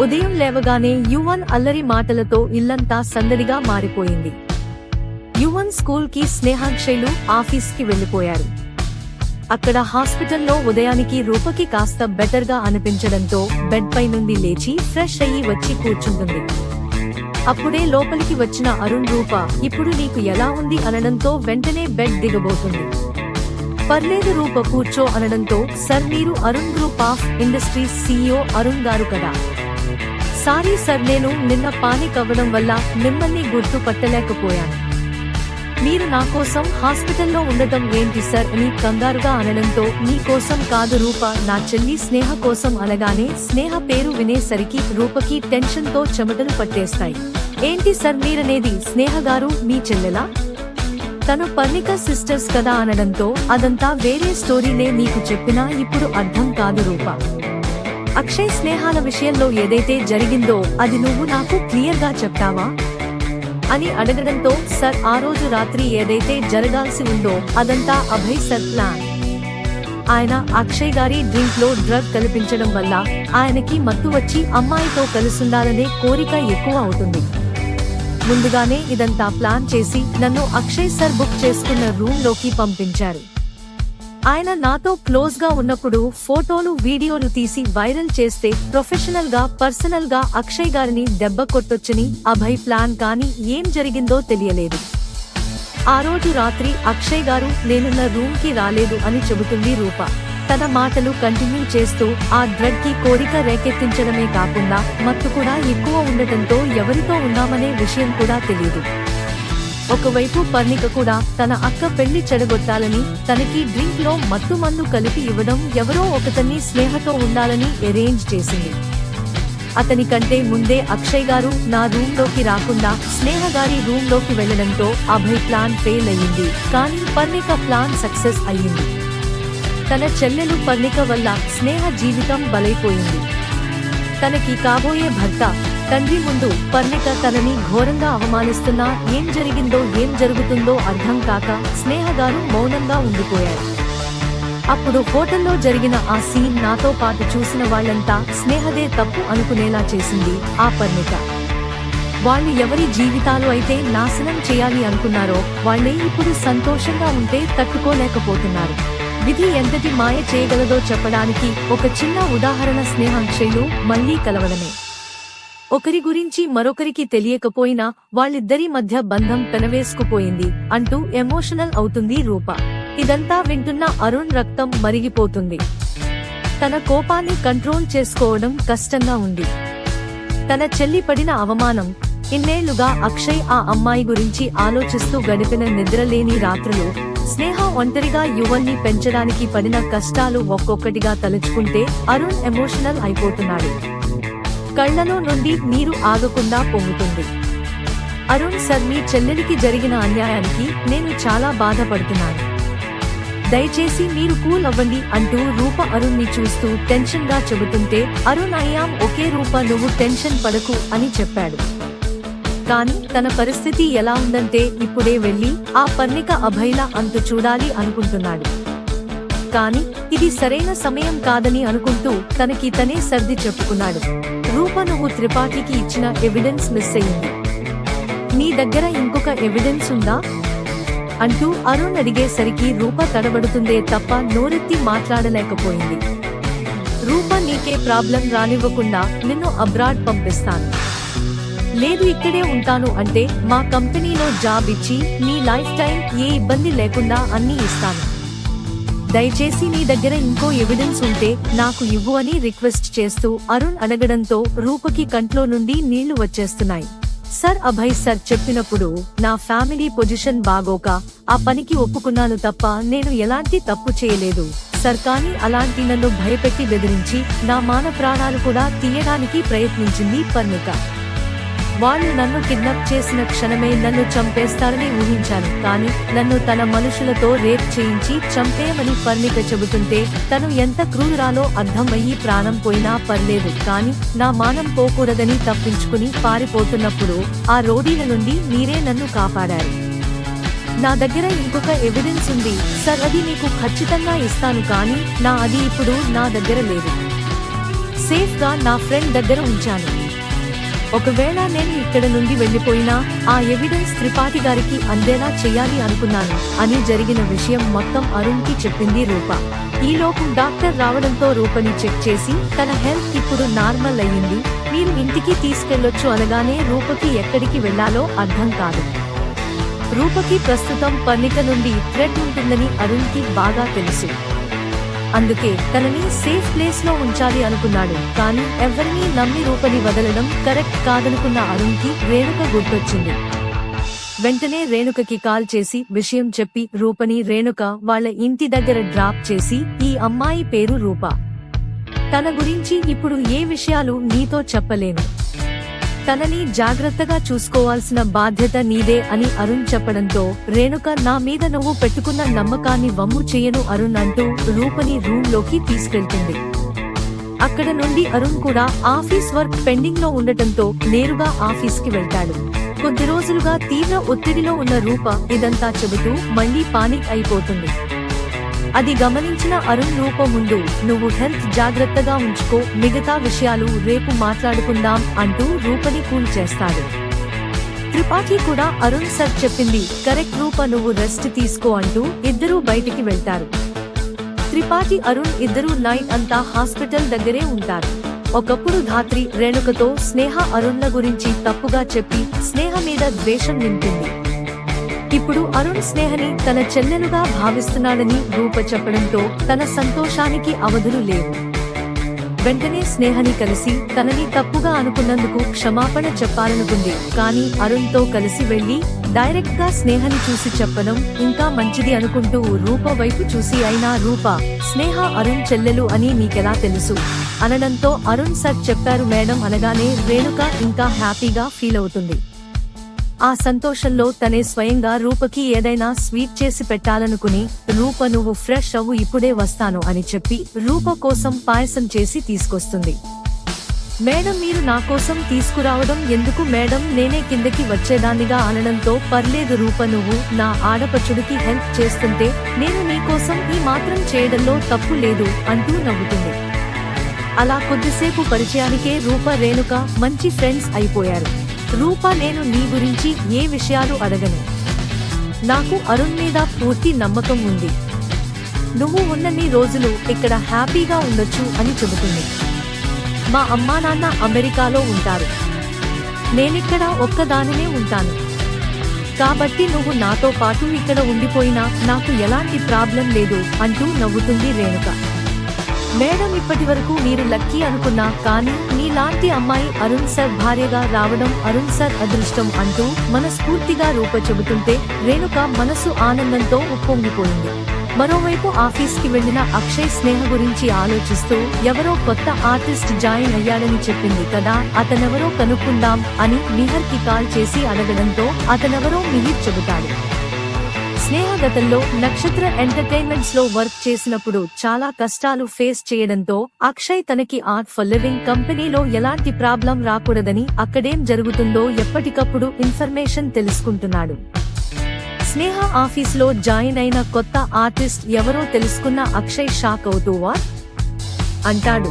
ఉదయం లేవగానే యువన్ అల్లరి మాటలతో ఇల్లంతా సందడిగా మారిపోయింది. యువన్ స్కూల్ కి స్నేహాక్షయ్లు ఆఫీస్ కి వెళ్లిపోయారు. అక్కడ హాస్పిటల్లో ఉదయానికి రూపకి కాస్త బెటర్ గా అనిపించడంతో బెడ్ పై నుండి లేచి ఫ్రెష్ అయ్యి వచ్చి కూర్చుంటుంది. అప్పుడే లోపలికి వచ్చిన అరుణ్ రూప ఇప్పుడు నీకు ఎలా ఉంది అనడంతో వెంటనే బెడ్ దిగబోతుంది. పర్లేదు రూప కూర్చో అనడంతో సర్ మీరు Arun group of industries CEO Arun గారు కదా. సారీ సర్ నేను నిన్న పానిక్ అవ్వడం వల్ల మిమ్మల్ని గుర్తుపట్టలేకపోయాను. మీరు నా కోసం హాస్పిటల్లో ఉండటం ఏంటి సర్ అని కంగారుగా అనడంతో నీ కోసం కాదు రూప నా చెల్లి స్నేహ కోసం అనగానే స్నేహ పేరు వినేసరికి రూపకి టెన్షన్ తో చెమటలు పట్టేస్తాయి. ఏంటి సర్ మీరనేది స్నేహ గారు మీ చెల్లెలా? తను పర్ణిక సిస్టర్స్ కదా అనడంతో అదంతా వేరే స్టోరీలే నీకు చెప్పినా ఇప్పుడు అర్థం కాదు రూప. అక్షయ్ స్నేహాల విషయంలో ఏదైతే జరిగిందో అది నువ్వు నాకు క్లియర్ గా చెప్తావా అని అడగడంతో సర్ ఆ రోజు రాత్రి ఏదైతే జరగాల్సి ఉందో అదంతా అభయ్ సర్ ప్లాన్. ఆయన అక్షయ్ గారి డ్రింక్ లో డ్రగ్ కల్పించడం వల్ల ఆయనకి మత్తు వచ్చి అమ్మాయితో కలిసుండాలనే కోరిక ఎక్కువ అవుతుంది. ముందుగానే ఇదంతా ప్లాన్ చేసి నన్ను అక్షయ్ సర్ బుక్ చేసుకున్న రూమ్ లోకి పంపించారు. ఆయన నాతో క్లోజ్ గా ఉన్నప్పుడు ఫోటోలు వీడియోలు తీసి వైరల్ చేస్తే ప్రొఫెషనల్ గా పర్సనల్ గా అక్షయ్ గారిని దెబ్బ కొట్టొచ్చని అభయ్ ప్లాన్. కానీ ఏం జరిగిందో తెలియలేదు. ఆ రోజు రాత్రి అక్షయ్ గారు నేనున్న రూమ్ కి రాలేదు అని చెబుతుంది రూప. తన మాటలు కంటిన్యూ చేస్తూ ఆ డ్రగ్ కి కోరిక రేకెత్తించడమే కాకుండా మత్తు కూడా ఎక్కువ ఉండటంతో ఎవరితో ఉన్నామనే విషయం కూడా తెలియదు. ఒకవైపు పర్ణిక కూడా తన అక్క పెళ్లి చెడగొట్టాలని తనకి డ్రింక్ లో మత్తు మందు కలిపి ఇవ్వడం ఎవరో ఒకతన్ని స్నేహతో ఉండాలని అరేంజ్ చేసింది. అతని కంటే ముందే అక్షయ్ గారు నా రూమ్ లోకి రాకుండా స్నేహ గారి రూమ్ లోకి వెళ్లడంతో అభయ్ ప్లాన్ ఫెయిల్ అయ్యింది. కానీ పర్ణిక ప్లాన్ సక్సెస్ అయ్యింది. తన చెల్లెలు పర్ణిక వల్ల స్నేహ జీవితం బలైపోయింది. తనకి కాబోయే భర్త తండ్రి ముందు పర్ణిక తనని ఘోరంగా అవమానిస్తున్నా ఏం జరిగిందో ఏం జరుగుతుందో అర్థం కాక స్నేహ గారు మౌనంగా ఉండిపోయారు. అప్పుడు హోటల్లో జరిగిన ఆ సీన్ నాతో పాటు చూసిన వాళ్లంతా స్నేహదే తప్పు అనుకునేలా చేసింది ఆ పర్ణిక. వాళ్ళు ఎవరి జీవితాలు అయితే నాశనం చేయాలి అనుకున్నారో వాళ్లే ఇప్పుడు సంతోషంగా ఉంటే తట్టుకోలేకపోతున్నారు. విధి ఎంతటి మాయ చేయగలదో చెప్పడానికి ఒక చిన్న ఉదాహరణ స్నేహాక్షయ్లు మళ్లీ కలవడమే. ఒకరి గురించి మరొకరికి తెలియకపోయినా వాళ్ళిద్దరి మధ్య బంధం పెనవేసుకుపోయింది అంటూ ఎమోషనల్ అవుతుంది రూప. ఇదంతా వింటున్న అరుణ్ రక్తం మరిగిపోతుంది. తన కోపాన్ని కంట్రోల్ చేసుకోవడం కష్టంగా ఉంది. తన చెల్లి పడిన అవమానం, ఇన్నేళ్లుగా అక్షయ్ ఆ అమ్మాయి గురించి ఆలోచిస్తూ గడిపిన నిద్రలేని రాత్రులు, స్నేహ ఒంటరిగా యువన్ని పెంచడానికి పడిన కష్టాలు ఒక్కొక్కటిగా తలుచుకుంటే అరుణ్ ఎమోషనల్ అయిపోతున్నాడు. కళ్లలో నుండి నీరు ఆగకుండా పొంగుతుంది. అరుణ్ సర్ మీ చెల్లెలికి జరిగిన అన్యాయానికి నేను చాలా బాధపడుతున్నాను. దయచేసి మీరు కూల్ అవ్వండి అంటూ రూప అరుణ్ ని చూస్తూ టెన్షన్ గా చెబుతుంటే అరుణ్ అయ్యాం ఓకే రూప నువ్వు టెన్షన్ పడకు అని చెప్పాడు. కానీ తన పరిస్థితి ఎలా ఉందంటే ఇప్పుడే వెళ్లి ఆ పర్ణిక అభయ్ల అంతు చూడాలి అనుకుంటున్నాడు. కానీ ఇది సరైన సమయం కాదని అనుకుంటూ తనకి తనే సర్ది చెప్పుకున్నాడు. రూప నువ్వు త్రిపాఠికి ఇచ్చిన ఎవిడెన్స్ మిస్ అయ్యింది. నీ దగ్గర ఇంకొక ఎవిడెన్స్ ఉందా అంటూ అరుణ్ అడిగేసరికి రూప తడబడుతుందే తప్ప నోరెత్తి మాట్లాడలేకపోయింది. రూప నీకే ప్రాబ్లం రానివ్వకుండా నిన్ను అబ్రాడ్ పంపిస్తాను. లేదు ఇక్కడే ఉంటాను అంటే మా కంపెనీలో జాబ్ ఇచ్చి నీ లైఫ్ టైం ఏ ఇబ్బంది లేకుండా అన్నీ ఇస్తాను. దయచేసి నీ దగ్గర ఇంకో ఎవిడెన్స్ ఉంటే నాకు ఇవ్వు అని రిక్వెస్ట్ చేస్తూ అరుణ్ అడగడంతో రూపకి కంట్లో నుండి నీళ్లు వచ్చేస్తున్నాయి. సర్ అభయ్ సర్ చెప్పినప్పుడు నా ఫ్యామిలీ పొజిషన్ బాగోక ఆ పనికి ఒప్పుకున్నాను తప్ప నేను ఎలాంటి తప్పు చేయలేదు సర్. కానీ అలాంటి నన్ను భయపెట్టి బెదిరించి నా మాన ప్రాణాలు కూడా తీయడానికి ప్రయత్నించింది పర్ణిక. వాళ్ళు నన్ను కిడ్నాప్ చేసిన క్షణమే నన్ను చంపేస్తారని ఊహించాను. కానీ నన్ను తన మనుషులతో రేప్ చేయించి చంపేయమని పర్ణిక చెబుతుంటే తను ఎంత క్రూరురాలో అర్థం అయ్యి ప్రాణం పోయినా పర్లేదు కానీ నా మానం పోకూడదని తప్పించుకుని పారిపోతున్నప్పుడు ఆ రౌడీల నుండి మీరే నన్ను కాపాడారు. నా దగ్గర ఇంకొక ఎవిడెన్స్ ఉంది సర్, అది మీకు ఖచ్చితంగా ఇస్తాను కానీ అది ఇప్పుడు నా దగ్గర లేదు. సేఫ్ గా నా ఫ్రెండ్ దగ్గర ఉంచాను. ఒకవేళ నేను ఇక్కడ నుండి వెళ్లిపోయినా ఆ ఎవిడెన్స్ త్రిపాఠి గారికి అందేలా చెయ్యాలి అనుకున్నాను అని జరిగిన విషయం మొత్తం అరుణ్ కి చెప్పింది రూప. ఈలోపు డాక్టర్ రావడంతో రూపని చెక్ చేసి తన హెల్త్ ఇప్పుడు నార్మల్ అయ్యింది, మీరు ఇంటికి తీసుకెళ్లొచ్చు అనగానే రూపకి ఎక్కడికి వెళ్లాలో అర్థం కాదు. రూపకి ప్రస్తుతం పర్ణిక నుండి థ్రెట్ ఉంటుందని అరుణ్ కి బాగా తెలుసు. అందుకే తనని సేఫ్ ప్లేస్ లో ఉంచాలి అనుకున్నాడు. కానీ ఎవరినీ నమ్మి రూపని వదలడం కరెక్ట్ కాదనుకున్న అరుణ్ కి రేణుక గుర్తొచ్చింది. వెంటనే రేణుకకి కాల్ చేసి విషయం చెప్పి రూపని రేణుక వాళ్ళ ఇంటి దగ్గర డ్రాప్ చేసి, ఈ అమ్మాయి పేరు రూప, తన గురించి ఇప్పుడు ఏ విషయాలు నీతో చెప్పలేను, తనని జాగ్రత్తగా చూసుకోవాల్సిన బాధ్యత నీదే అని అరుణ్ చెప్పడంతో రేణుక నా మీద నువ్వు పెట్టుకున్న నమ్మకాన్ని వమ్ము చెయ్యను అరుణ్ అంటూ రూపని రూమ్ లోకి తీసుకెళ్తుంది. అక్కడ నుండి అరుణ్ కూడా ఆఫీస్ వర్క్ పెండింగ్ లో ఉండటంతో నేరుగా ఆఫీస్ కి వెళ్తాడు. కొద్ది రోజులుగా తీవ్ర ఒత్తిడిలో ఉన్న రూప ఇదంతా చెబుతూ మళ్లీ పానిక్ అయిపోతుంది. అది గమనించిన అరుణ్ రూప ముందు, నువ్వు హెల్త్ జాగ్రత్తగా ఉంచుకో, మిగతా విషయాలు రేపు మాట్లాడుకుందాం అంటూ రూపని కూల్ చేస్తాడు. త్రిపాఠి కూడా అరుణ్ సార్ చెప్పింది కరెక్ట్ రూప, నువ్వు రెస్ట్ తీసుకో అంటూ ఇద్దరూ బయటికి వెళ్తారు. త్రిపాఠి అరుణ్ ఇద్దరూ నైట్ అంతా హాస్పిటల్ దగ్గరే ఉంటారు. ఒకప్పుడు ధాత్రి రేణుకతో స్నేహ అరుణ్ల గురించి తప్పుగా చెప్పి స్నేహ మీద ద్వేషం నింపింది. ఇప్పుడు అరుణ్ స్నేహని తన చెల్లెలుగా భావిస్తున్నాడని రూప చెప్పడంతో తన సంతోషానికి అవధులు లేవు. వెంటనే స్నేహని కలిసి తనని తప్పుగా అనుకున్నందుకు క్షమాపణ చెప్పాలనుకుంది. కానీ అరుణ్ తో కలిసి వెళ్లి డైరెక్ట్ గా స్నేహని చూసి చెప్పడం ఇంకా మంచిది అనుకుంటూ రూప వైపు చూసి, అయినా రూప, స్నేహ అరుణ్ చెల్లెలు అని నీకెలా తెలుసు అనడంతో అరుణ్ సార్ చెప్పారు మేడం అనగానే రేణుక ఇంకా హ్యాపీగా ఫీల్ అవుతుంది. ఆ సంతోషంలో తనే స్వయంగా రూపకి ఏదైనా స్వీట్ చేసి పెట్టాలనుకుని, రూప నువ్వు ఫ్రెష్ అవ్వు ఇప్పుడే వస్తాను అని చెప్పి రూప కోసం పాయసం చేసి తీసుకొస్తుంది. మేడం మీరు నా కోసం తీసుకురావడం ఎందుకు మేడం, నేనే కిందకి వచ్చేదాన్నిగా అనడంతో పర్లేదు రూప, నువ్వు నా ఆడపడుచుడికి హెల్ప్ చేస్తుంటే నేను నీకోసం ఈ మాత్రం చేయడంలో తప్పు లేదు అంటూ నవ్వుతుంది. అలా కొద్దిసేపు పరిచయానికే రూప రేణుక మంచి ఫ్రెండ్స్ అయిపోయారు. రూప, నేను నీ గురించి ఏ విషయాలు అడగను, నాకు అరుణ్ మీద పూర్తి నమ్మకం ఉంది, నువ్వు ఉన్నన్ని రోజులు ఇక్కడ హ్యాపీగా ఉండొచ్చు అని చెబుతుంది. మా అమ్మా నాన్న అమెరికాలో ఉంటారు, నేనిక్కడ ఒక్కదానినే ఉంటాను, కాబట్టి నువ్వు నాతో పాటు ఇక్కడ ఉండిపోయినా నాకు ఎలాంటి ప్రాబ్లం లేదు అంటూ నవ్వుతుంది రేణుక. మేడం, ఇప్పటి వరకు మీరు లక్కీ అనుకున్నా, కానీ నీలాంటి అమ్మాయి అరుణ్ సార్ భార్యగా రావడం అరుణ్ సార్ అదృష్టం అంటూ మనస్ఫూర్తిగా రూప చెబుతుంటే రేణుక మనసు ఆనందంతో ఉప్పొంగిపోయింది. మరోవైపు ఆఫీస్ కి వెళ్లిన అక్షయ్ స్నేహ గురించి ఆలోచిస్తూ ఎవరో కొత్త ఆర్టిస్ట్ జాయిన్ అయ్యాడని చెప్పింది కదా, అతనెవరో కనుక్కుందాం అని మిహిర్ కి కాల్ చేసి అడగడంతో అతనెవరో మిహిర్ చెబుతాడు. స్నేహ గతంలో నక్షత్ర ఎంటర్టైన్మెంట్స్ లో వర్క్ చేసినప్పుడు చాలా కష్టాలు ఫేస్ చేయడంతో అక్షయ్ తనకి ఆర్ట్ ఫర్ లివింగ్ కంపెనీలో ఎలాంటి ప్రాబ్లం రాకూడదని అక్కడేం జరుగుతుందో ఎప్పటికప్పుడు ఇన్ఫర్మేషన్ తెలుసుకుంటున్నాడు. స్నేహ ఆఫీస్ లో జాయిన్ అయిన కొత్త ఆర్టిస్ట్ ఎవరో తెలుసుకున్న అక్షయ్ షాక్ అవుతూ వాట్ అంటాడు.